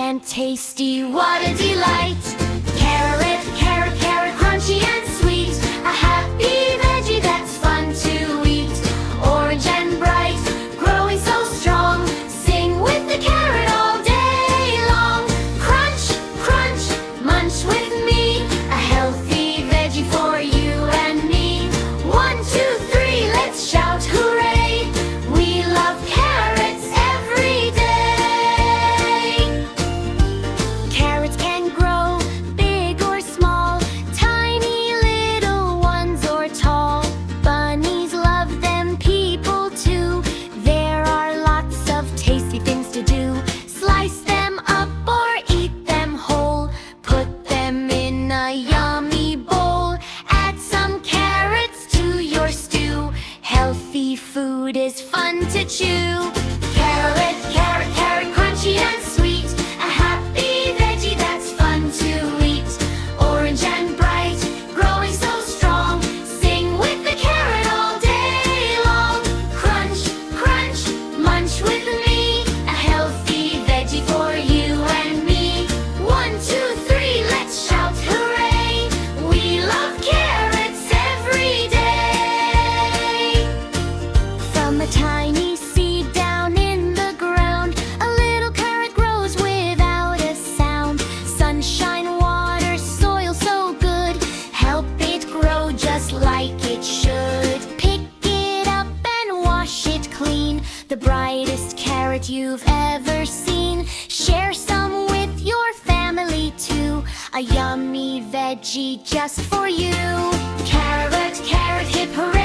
and tasty, what a delight! Carrot, carrot, carrot, crunchy and sweet, a happy veggie that's fun to eat. Orange and bright, growing so strong, sing with the carrot all day long. Crunch, crunch, munch with me, a healthy veggie for you and me. 1, 2, 3, let's shout hooray! We love carrots every day. Carrots can grow big or small, tiny little ones or tall. Bunnies love them, people too. There are lots of tasty things to do. Slice them up or eat them whole. Put them in a yummy bowl. Add some carrots to your stew. Healthy food is fun to chew. Carrot, carrot, carrot, crunchy and sweet, a happy veggie that's fun to eat. Orange and bright, growing so strong, sing with the carrot all day long. Crunch, crunch, munch with me, a healthy veggie for you and me. 1, 2, 3, let's shout hooray! We love carrots every day. From a tiny seed down in the ground, a little carrot grows without a sound. Sunshine, water, soil so good, help it grow just like it should. Pick it up and wash it clean, the brightest carrot you've ever seen. Share some with your family too, a yummy veggie just for you. Carrot, carrot, hip hooray!